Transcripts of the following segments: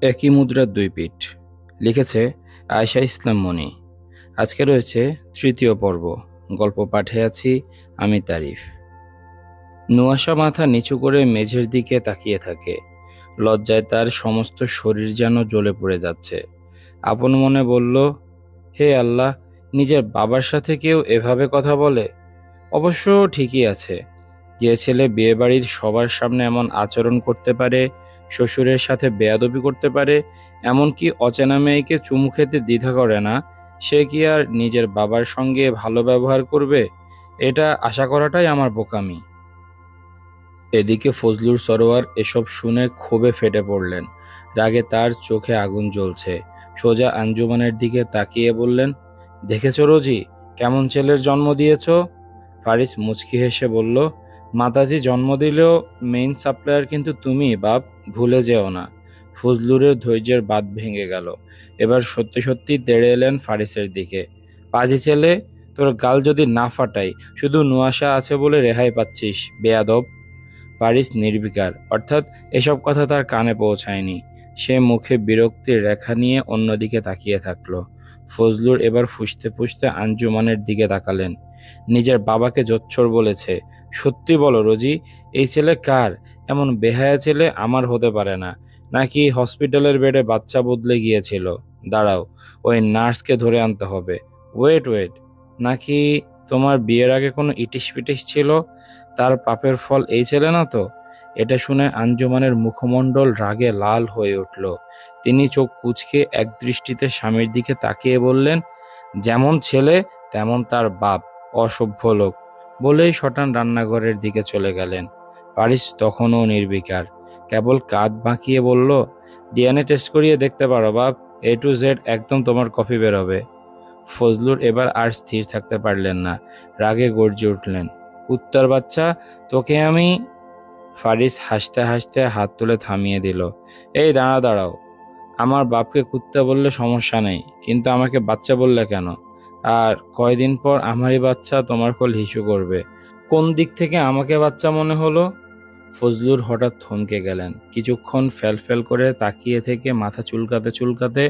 একই মুদ্রার দুই পিঠ। লিখেছে আয়েশা ইসলাম মনি। আজকে রয়েছে তৃতীয় পর্ব। গল্প পাঠে আছি আমি তারিফ। নুয়াশা মাথা নিচু করে মেঝের দিকে তাকিয়ে থাকে। লজ্জায় তার সমস্ত শরীর যেন জ্বলে পড়ে যাচ্ছে। আপন মনে বলল, হে আল্লাহ, নিজের বাবার সাথে কেউ এভাবে কথা বলে? অবশ্য ঠিকই আছে। যে ছেলে বিয়েবাড়ির সবার সামনে এমন আচরণ করতে পারে, শ্বশুরের সাথে বেয়াদবি করতে পারে, এমনকি অচেনা মেয়েকে চুমু খেতে দ্বিধা করে না, সে কি আর নিজের বাবার সঙ্গে ভালো ব্যবহার করবে? এটা আশা করাটাই আমার বোকামি। এদিকে ফজলুর সরোয়ার এসব শুনে ক্ষোভে ফেটে পড়লেন। রাগে তার চোখে আগুন জ্বলছে। সোজা আঞ্জুমানের দিকে তাকিয়ে বললেন, দেখেছ রোজি, কেমন ছেলের জন্ম দিয়েছ? ফারিস মুচকি হেসে বলল, মাতাজি জন্ম দিলেও মেইন সাপ্লায়ার কিন্তু তুমি, বাপ, ভুলে যেও না। ফজলুরের ধৈর্যের বাঁধ ভেঙে গেল। এবার সত্যি সত্যি তেড়ে এলেন ফারিসের দিকে। পাজি ছেলে, তোর গাল যদি না ফাটাই, শুধু নুয়াশা আছে বলে রেহাই পাচ্ছিস, বেয়াদব। ফারিস নির্বিকার, অর্থাৎ এসব কথা তার কানে পৌঁছায়নি। সে মুখে বিরক্তির রেখা নিয়ে অন্যদিকে তাকিয়ে থাকলো। ফজলুর এবার ফুঁসতে ফুঁসতে আঞ্জুমানের দিকে তাকালেন। নিজের বাবাকে জোচ্ছর বলেছে। সত্যি বলো রোজি, এই ছেলে কার? এমন বেহায়া ছেলে আমার হতে পারে না। নাকি হসপিটালের বেডে বাচ্চা বদলে গিয়েছিল? দাঁড়াও, ওই নার্সকে ধরে আনতে হবে। ওয়েট ওয়েট, নাকি তোমার বিয়ের আগে কোনো ইটিস পিটিস ছিল? তার পাপের ফল এই ছেলে না তো? এটা শুনে আঞ্জুমানের মুখমণ্ডল রাগে লাল হয়ে উঠল। তিনি চোখ কুঁচকে একদৃষ্টিতে স্বামীর দিকে তাকিয়ে বললেন, যেমন ছেলে তেমন তার বাপ, অসভ্য লোক। বলেই শটান রান্নাঘরের দিকে চলে গেলেন। পারিস তখনও নির্বিকার, কেবল কাঁধ বাঁকিয়ে বলল, ডিএনএ টেস্ট করিয়ে দেখতে পারো বাপ, A to Z একদম তোমার কপি বেরোবে। ফজলুর এবার আর স্থির থাকতে পারলেন না। রাগে গর্জে উঠলেন, কুত্তার বাচ্চা, তোকে আমি। ফারিস হাসতে হাসতে হাত তুলে থামিয়ে দিল। এই দাঁড়াও দাঁড়াও, আমার বাপকে কুত্তা বললে সমস্যা নেই, কিন্তু আমাকে বাচ্চা বললে কেন? আর কয়দিন পর আমারই বাচ্চা তোমার কোল হিসু করবে। কোন দিক থেকে আমাকে বাচ্চা মনে হলো? ফজলুর হঠাৎ থমকে গেলেন। কিছুক্ষণ ফ্যাল করে তাকিয়ে থেকে মাথা চুলকাতে চুলকাতে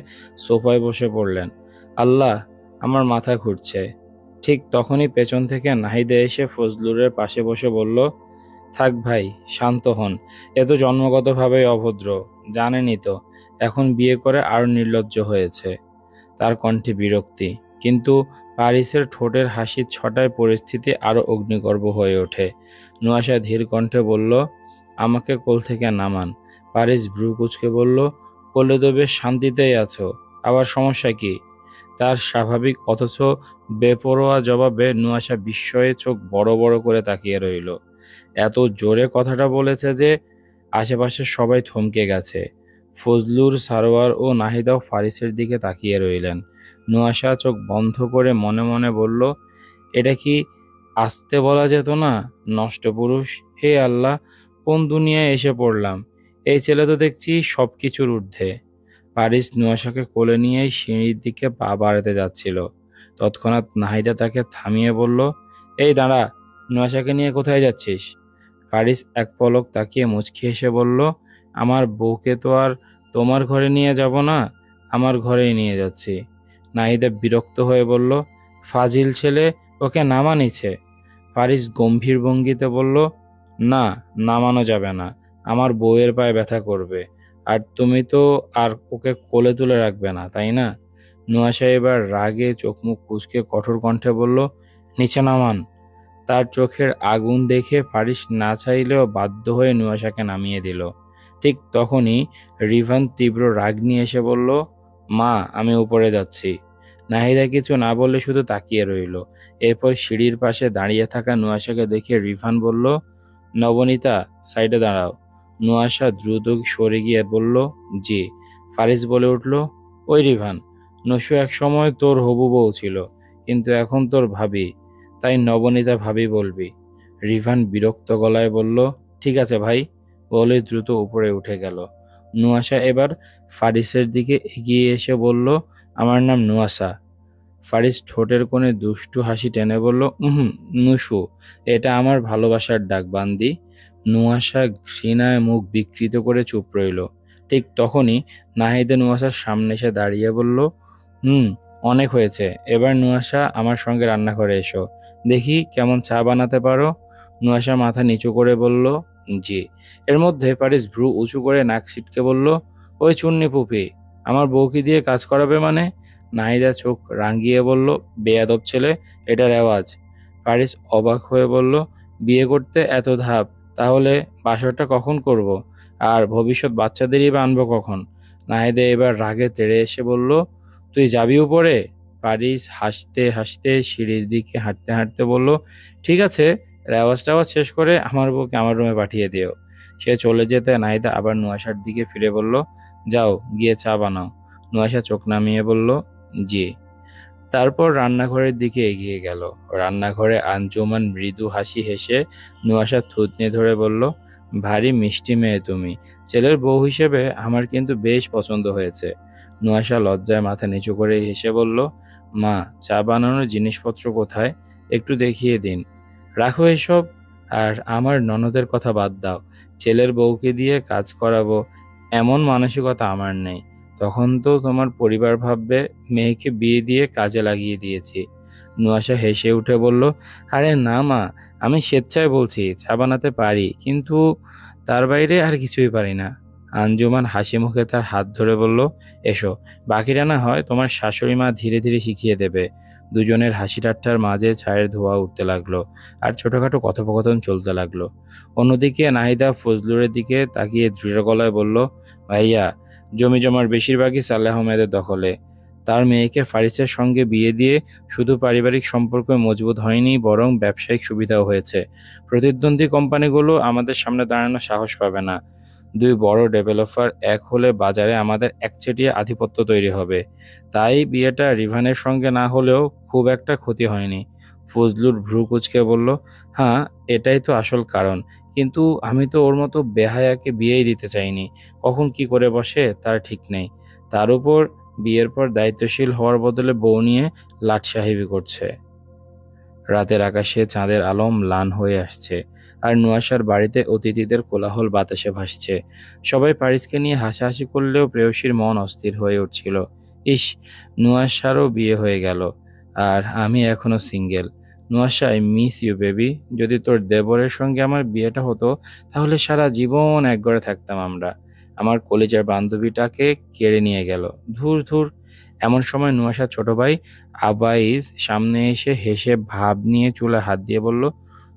সোফায় বসে পড়লেন। আল্লাহ, আমার মাথা ঘুরছে। ঠিক তখনই পেছন থেকে নাহিদা এসে ফজলুরের পাশে বসে বলল, থাক ভাই, শান্ত হন। এ তো জন্মগতভাবেই অভদ্র, জানেনই তো। এখন বিয়ে করে আরো নির্লজ্জ হয়েছে। তার কণ্ঠে বিরক্তি, কিন্তু পারিসের ঠোঁটের হাসির ছটায় পরিস্থিতি আরো অগ্নিগর্ভ হয়ে ওঠে। নুয়াশা ধীর কণ্ঠে বলল, আমাকে কোল থেকে নামান। পারিস ভ্রু কুঁচকে বলল, কোলে তো বেশ শান্তিতেই আছো, আবার সমস্যা কি? তার স্বাভাবিক অথচ বেপরোয়া জবাবে নুয়াশা বিস্ময়ে চোখ বড় বড় করে তাকিয়ে রইল। এত জোরে কথাটা বলেছে যে আশেপাশের সবাই থমকে গেছে। ফজলুর, সারোয়ার ও নাহিদাও ফারিসের দিকে তাকিয়ে রইলেন। নুয়াশা চোখ বন্ধ করে মনে মনে বলল, এটা কি আসতে বলা যেত না? নষ্ট পুরুষ! হে আল্লাহ, কোন দুনিয়ায় এসে পড়লাম! এই ছেলে তো দেখছি সব কিছুর ঊর্ধ্বে। পারিস নুয়াশাকে কোলে নিয়েই সিঁড়ির দিকে পা বাড়াতে যাচ্ছিল। তৎক্ষণাৎ নাহিদা তাকে থামিয়ে বলল, এই দাঁড়া, নুয়াশাকে নিয়ে কোথায় যাচ্ছিস? পারিস এক পলক তাকিয়ে মুচকি হেসে বলল, আমার বউকে তো আর তোমার ঘরে নিয়ে যাব না, আমার ঘরেই নিয়ে যাচ্ছি। নাহিদা বিরক্ত হয়ে বলল, ফাজিল ছেলে, ওকে নামানিছে। পারিস গম্ভীর ভঙ্গিতে বলল, না, নামানো যাবে না, আমার বউয়ের পায়ে ব্যথা করবে। আর তুমি তো আর ওকে কোলে তুলে রাখবে না, তাই না? নুয়াশা এবার রাগে চোখ মুখ কুঁচকে কঠোর কণ্ঠে বলল, নিচে নামান। তার চোখের আগুন দেখে ফারিস না চাইলেও বাধ্য হয়ে নুয়াশাকে নামিয়ে দিল। ঠিক তখনই রিভান তীব্র রাগ নিয়ে এসে বলল, মা, আমি উপরে যাচ্ছি। নাহিদা কিছু না বলে শুধু তাকিয়ে রইল। এরপর সিঁড়ির পাশে দাঁড়িয়ে থাকা নুয়াশাকে দেখে রিভান বলল, নবনীতা, সাইডে দাঁড়াও। নুয়াশা দ্রুত সরে গিয়ে বলল, জি। ফারিস বলে উঠল, ওই রিভান, নসু এক সময় তোর হবু বউ ছিল, কিন্তু এখন তোর ভাবি, তাই নবনীতা ভাবি বলবি। রিভান বিরক্ত গলায় বলল, ঠিক আছে ভাই, বলে দ্রুত উপরে উঠে গেল। নুয়াশা এবার ফারিসের দিকে এগিয়ে এসে বলল, আমার নাম নুয়াশা। ফারিস ঠোঁটের কোণে দুষ্টু হাসি টেনে বলল, নুসু, এটা আমার ভালোবাসার ডাক, বান্দি। নুয়াশা ঘৃণায় মুখ বিকৃত করে চুপ রইল। ঠিক তখনই নাহিদে নুয়াশার সামনে এসে দাঁড়িয়ে বলল, হুম, অনেক হয়েছে, এবার নুয়াশা আমার সঙ্গে রান্নাঘরে এসো, দেখি কেমন চা বানাতে পারো। নুয়াশা মাথা নিচু করে বলল, জি। এর মধ্যে পারিস ভ্রু উঁচু করে নাক ছিটকে বলল, ওই চুন্নি পুপি, আমার বউকে দিয়ে কাজ করাবে মানে? নাহিদা চোখ রাঙিয়ে বলল, বেয়াদব ছেলে, এটা রেওয়াজ। পারিস অবাক হয়ে বলল, বিয়ে করতে এত ধাপ, তাহলে বাসরটা কখন করব? আর ভবিষ্যৎ বাচ্চাদেরই বা আনবো কখন? নাহিদা এবার রাগে তেড়ে এসে বলল, তুই যাবি উপরে? পারিস হাসতে হাসতে সিঁড়ির দিকে হাঁটতে হাঁটতে বলল, ঠিক আছে, রেওয়াজ টেওয়াজ শেষ করে আমার বউকে আমার রুমে পাঠিয়ে দিও। সে চলে যেতে নাহিদা আবার নুয়াশার দিকে ফিরে বলল, যাও গিয়ে চা বানাও। নুয়াশা চোখ নামিয়ে বলল, জি। তারপর রান্নাঘরের দিকে এগিয়ে গেল। রান্নাঘরে আঞ্জুমান মৃদু হাসি হেসে নুয়াশার থুতনি ধরে বলল, ভারী মিষ্টি মেয়ে তুমি, ছেলের বউ হিসেবে আমার কিন্তু বেশ পছন্দ হয়েছে। নুয়াশা লজ্জায় মাথা নিচু করে হেসে বলল, মা, চা বানানোর জিনিসপত্র কোথায়? একটু দেখিয়ে দিন। রাখো এসব, আর আমার ননদের কথা বাদ দাও, ছেলের বউকে দিয়ে কাজ করাবো এমন মানসিকতা আমার নেই। তখন তো তোমার পরিবার ভাববে মেয়েকে বিয়ে দিয়ে কাজে লাগিয়ে দিয়েছি। নুয়াশা হেসে উঠে বলল, আরে না মা, আমি স্বেচ্ছায় বলছি চা বানাতে পারি, কিন্তু তার বাইরে আর কিছুই পারি না। আঞ্জুমান হাসি মুখে তার হাত ধরে বলল, এসো, বাকিটা না হয় তোমার শাশুড়ি মা ধীরে ধীরে শিখিয়ে দেবে। দুজনের হাসি ঠাট্টার মাঝে ছায়ের ধোঁয়া উঠতে লাগলো, আর ছোটখাটো কথোপকথন চলতে লাগলো। অন্যদিকে নাহিদা ফজলুরের দিকে তাকিয়ে দৃঢ় গলায় বলল, ভাইয়া, জমি জমার বেশিরভাগই সালেহ আহমেদের দখলে। তার মেয়েকে ফারিসের সঙ্গে বিয়ে দিয়ে শুধু পারিবারিক সম্পর্ক মজবুত হয়নি, বরং ব্যবসায়িক সুবিধাও হয়েছে। প্রতিদ্বন্দ্বী কোম্পানিগুলো আমাদের সামনে দাঁড়ানোর সাহস পাবে না। দুই বড় ডেভেলপার এক হলে বাজারে আমাদের একচেটিয়া আধিপত্য তৈরি হবে। তাই বিয়েটা রিভানের সঙ্গে না হলেও খুব একটা ক্ষতি হয়নি। ফজলুর ভ্রু কুঁচকে বলল, হ্যাঁ, এটাই তো আসল কারণ। কিন্তু আমি তো ওর মতো বেহায়াকে বিয়েই দিতে চাইনি। কখন কি করে বসে তার ঠিক নেই। তার উপর বিয়ের পর দায়িত্বশীল হওয়ার বদলে বউ নিয়ে লাটসাহেবি করছে। রাতের আকাশে চাঁদের আলো ম্লান হয়ে আসছে, আর নুয়াশার বাড়িতে অতিথিদের কোলাহল বাতাসে ভাসছে। সবাই পারিসকে নিয়ে হাসাহাসি করলেও প্রেয়সীর মন অস্থির হয়ে উঠছিল। ইস, নুয়াশারও বিয়ে হয়ে গেল, আর আমি এখনো single. Nuasha, I miss you baby. যদি তোর দেবরের সঙ্গে আমার বিয়েটা হতো, তাহলে সারা জীবন এক ঘরে থাকতাম আমরা। আমার কলেজের বান্ধবীটাকে কেড়ে নিয়ে গেল। ধুর ধুর। এমন সময় নুয়াশার ছোট ভাই আবাইজ সামনে এসে হেসে ভাব নিয়ে চুলে হাত দিয়ে বলল,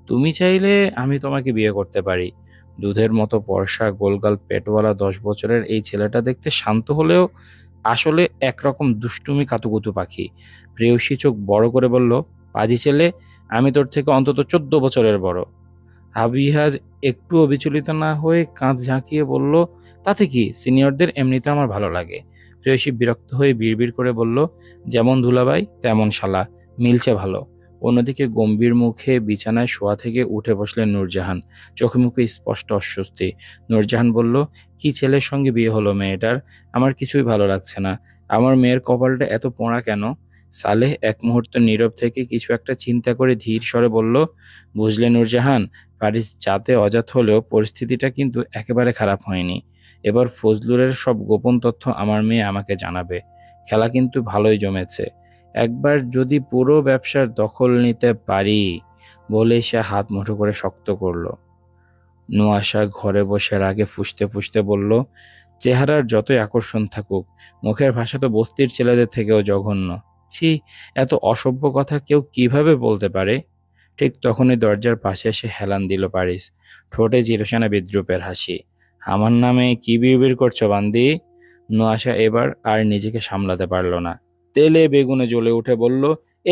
তুমি চাইলে আমি তোমাকে বিয়ে করতে পারি। দুধের মতো পরশা গোলগাল পেটওয়ালা 10 বছরের এই ছেলেটা দেখতে শান্ত হলেও আসলে একরকম দুষ্টুমি কাতুকুতু পাখি। প্রেয়সী চোখ বড় করে বলল, পাজি ছেলে, আমি তোর থেকে অন্তত 14 বছরের বড়। আবিহাজ একটুও বিচলিত না হয়ে কাঁধ ঝাঁকিয়ে বলল, তাতে কি, সিনিয়রদের এমনিতে আমার ভালো লাগে। প্রেয়সী বিরক্ত হয়ে বিড়বিড় করে বলল, যেমন ধুলাবাই তেমন শালা, মিলছে ভালো। অন্যদিকে গম্ভীর মুখে বিছানায় শোয়া থেকে উঠে বসলেন নূরজাহান, চোখে মুখে স্পষ্ট অস্বস্তি। নূরজাহান বলল, কি ছেলের সঙ্গে বিয়ে হলো মেয়েটার? আমার কিছুই ভালো লাগছে না। আমার মেয়ের কপালটা এত পোড়া কেন? সালেহ এক মুহূর্ত নীরব থেকে কিছু একটা চিন্তা করে ধীর স্বরে বলল, বুঝলে নূরজাহান, পারিস জাতে অজাত হলেও পরিস্থিতিটা কিন্তু একেবারে খারাপ হয়নি। এবার ফজলুরের সব গোপন তথ্য আমার মেয়ে আমাকে জানাবে। খেলা কিন্তু ভালোই জমেছে। একবার যদি পুরো ব্যবসার দখল নিতে পারি, বলে সে হাত মুঠো করে শক্ত করল। নুয়াশা ঘরে বসে রাগে ফুঁসতে ফুঁসতে বলল, চেহারার যতই আকর্ষণ থাকুক, মুখের ভাষা তো বস্তির ছেলেদের থেকেও জঘন্য। ছি, এত অসভ্য কথা কেউ কিভাবে বলতে পারে? ঠিক তখনই দরজার পাশে এসে হেলান দিল পারিস, ঠোঁটে চিরসেনা বিদ্রুপের হাসি। আমার নামে কি বিড়বিড় করছো বান্দি? নুয়াশা এবার আর নিজেকে সামলাতে পারল না। তেলে বেগুনে জ্বলে উঠে বলল,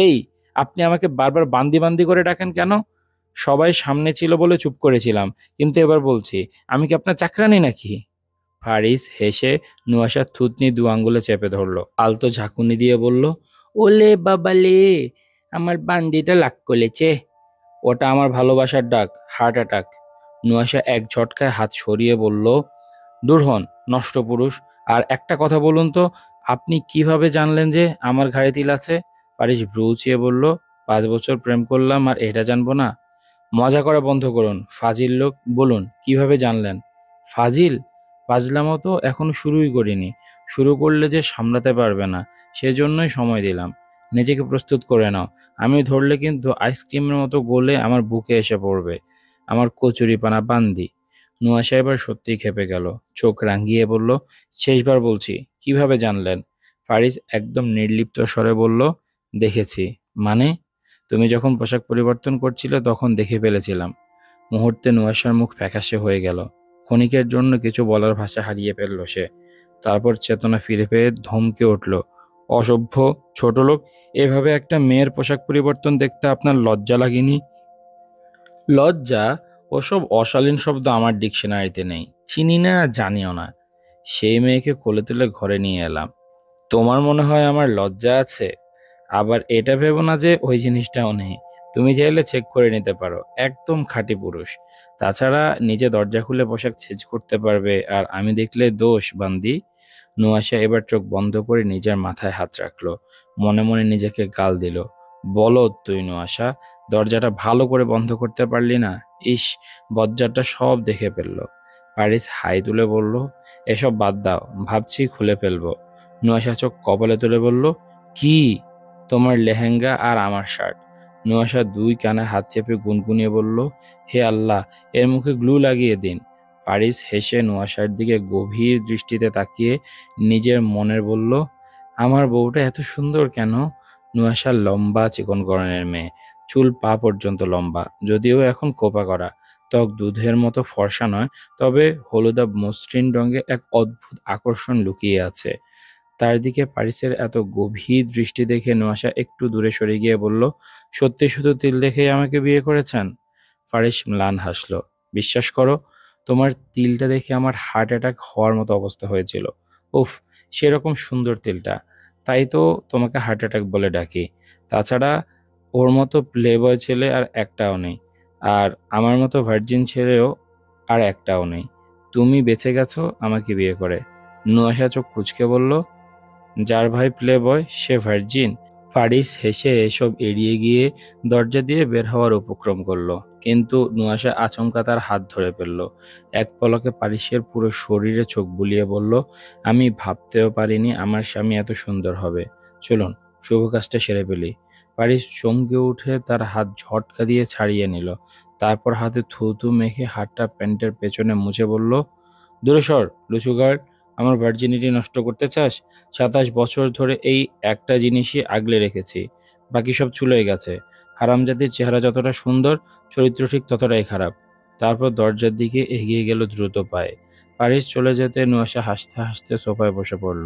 এই, আপনি আমাকে বারবার বান্দি বান্দি করে ডাকেন কেন? সবাই সামনে ছিল বলে চুপ করেছিলাম, কিন্তু এবার বলছি, আমি কি আপনার চাকরানি নাকি? ফারিস হেসে নুয়াশার থুতনি দু আঙ্গুলে চেপে ধরল, আলতো ঝাঁকুনি দিয়ে বলল, ওলে বাবালে, আমার বান্দিটা লাগ করেছে। ওটা আমার ভালোবাসার ডাক, হার্ট অ্যাটাক। নুয়াশা এক ঝটকায় হাত সরিয়ে বলল, দূর হন, নষ্ট পুরুষ। আর একটা কথা বলুন তো, আপনি কিভাবে জানলেন যে আমার ঘাড়ে তিল আছে? পারিস ভ্রু উঁচিয়ে বলল, 5 বছর প্রেম করলাম আর এটা জানবো না? মজা করা বন্ধ করুন, ফাজিল লোক। বলুন, কিভাবে জানলেন? ফাজিল? ফাজলামো তো এখনো শুরুই করিনি। শুরু করলে যে সামলাতে পারবে না, সেজন্যই সময় দিলাম। নিজেকে প্রস্তুত করে নাও। আমি ধরলে কিন্তু আইসক্রিমের মতো গলে আমার বুকে এসে পড়বে। আমার কচুরিপানা বান্দি। নুহাশা এবার সত্যিই ক্ষেপে গেল। চোখ রাঙিয়ে বলল, শেষবার বলছি, কিভাবে জানলেন? ফারিস একদম নির্লিপ্ত স্বরে বলল, দেখেছি। মানে? তুমি যখন পোশাক পরিবর্তন করছিলে তখন দেখে ফেলেছিলাম। মুহূর্তে নুহাশার মুখ ফ্যাকাশে হয়ে গেল। ক্ষণিকের জন্য কিছু বলার ভাষা হারিয়ে ফেলল সে। তারপর চেতনা ফিরে পেয়ে ধমকে উঠল, অসভ্য, ছোট লোক! এভাবে একটা মেয়ের পোশাক পরিবর্তন দেখতে আপনার লজ্জা লাগেনি? লজ্জা? ওসব অশালীন শব্দ আমার ডিকশনারিতে নেই। চিনি না, জানিও না। সেই মেয়েকে কোলে তুলে ঘরে নিয়ে এলাম। তোমার মনে হয় আমার লজ্জা আছে? আবার এটা ভেবো না যে ওই জিনিসটাও নেই। তুমি চাইলে চেক করে নিতে পারো। একদম খাঁটি পুরুষ। তাছাড়া নিজে দরজা খুলে পোশাক চেঞ্জ করতে পারবে, আর আমি দেখলে দোষ, বান্দি? নুহাশা এবার চোখ বন্ধ করে নিজের মাথায় হাত রাখলো। মনে মনে নিজেকে গাল দিল। বলো তুই নুহাশা, দরজাটা ভালো করে বন্ধ করতে পারলি না? ইস, বজ্জারটা সব দেখে ফেললো। পারিস হাই তুলে বলল, এসব বাদ দাও, ভাবছি খুলে ফেলবো। নুহাশা চোখ কপালে তুলে বলল, কি? তোমার লেহেঙ্গা আর আমার শার্ট। নুহাশা দুই কানে হাত চেপে গুনগুনিয়ে বলল, হে আল্লাহ, এর মুখে গ্লু লাগিয়ে দিন। পারিস হেসে নুহাশার দিকে গভীর দৃষ্টিতে তাকিয়ে নিজের মনের বলল, আমার বউটা এত সুন্দর কেন? নুহাশা লম্বা চিকন গড়নের মেয়ে, চুল পা পর্যন্ত লম্বা, যদিও এখন খোপা করা। ত্বক দুধের মতো ফর্সা নয়, তবে হলুদাভ মসৃণ রঙে এক অদ্ভুত আকর্ষণ লুকিয়ে আছে। তার দিকে পারিসের এত গভীর দৃষ্টি দেখে নুহাশা একটু দূরে সরে গিয়ে বলল, সত্যি শুধু তিল দেখেই আমাকে বিয়ে করেছেন? ফারিস ম্লান হাসল। বিশ্বাস করো, তোমার তিলটা দেখে আমার হার্ট অ্যাটাক হওয়ার মতো অবস্থা হয়েছিল। উফ, সেরকম সুন্দর তিলটা। তাই তো তোমাকে হার্ট অ্যাটাক বলে ডাকি। তাছাড়া ওর মতো প্লেবয় ছেলে আর একটাও নেই, আর আমার মতো ভার্জিন ছেলেও আর একটাও নেই। তুমি বেঁচে গেছো আমাকে বিয়ে করে। নুহাশা চোখ কুঁচকে বলল, যার ভাই প্লে বয় সে ভার্জিন? ফারিস হেসে এসব এড়িয়ে গিয়ে দরজা দিয়ে বের হওয়ার উপক্রম করলো, কিন্তু নুহাশা আচমকা তার হাত ধরে ফেলল। এক পলকে পারিসের পুরো শরীরে চোখ বুলিয়ে বলল, আমি ভাবতেও পারিনি আমার স্বামী এত সুন্দর হবে। চলুন, শুভ কাজটা সেরে ফেলি। পারিস চমকে উঠে তার হাত ঝটকা দিয়ে ছাড়িয়ে নিল। তারপর হাতে থুতু মেখে হাতটা প্যান্টের পেছনে মুছে বলল, দূরে সর লুচুগার্ড! আমার ভার্জিনিটি নষ্ট করতে চাস? 27 বছর ধরে এই একটা জিনিসই আগলে রেখেছি, বাকি সব চুলোয় গেছে। হারামজাদির চেহারা যতটা সুন্দর, চরিত্র ঠিক ততটাই খারাপ। তারপর দরজার দিকে এগিয়ে গেল দ্রুত পায়ে। পারিস চলে যেতে নুহাশা হাসতে হাসতে সোফায় বসে পড়ল।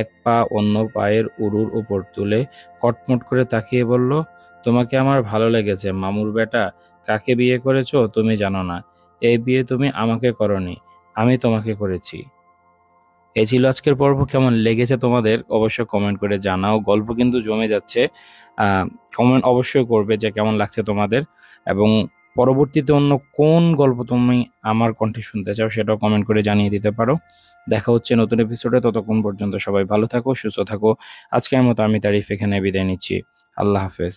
এক পা অন্য পায়ের উরুর উপর তুলে কটমট করে তাকিয়ে বলল, তোমাকে আমার ভালো লেগেছে মামুর বেটা। কাকে বিয়ে করেছো তুমি জানো না। এই বিয়ে তুমি আমাকে করনি, আমি তোমাকে করেছি। এই ছিল আজকের পর্ব। কেমন লেগেছে তোমাদের অবশ্যই কমেন্ট করে জানাও। গল্প কিন্তু জমে যাচ্ছে। কমেন্ট অবশ্যই করবে যে কেমন লাগছে তোমাদের, এবং পরবর্তীতে অন্য কোন গল্প তুমি আমার কণ্ঠে শুনতে চাও সেটাও কমেন্ট করে জানিয়ে দিতে পারো। দেখা হচ্ছে নতুন এপিসোডে। ততক্ষণ পর্যন্ত সবাই ভালো থাকো, সুস্থ থাকো। আজকের মতো আমি তারিফ এখানে বিদায় নিচ্ছি। আল্লাহ হাফেজ।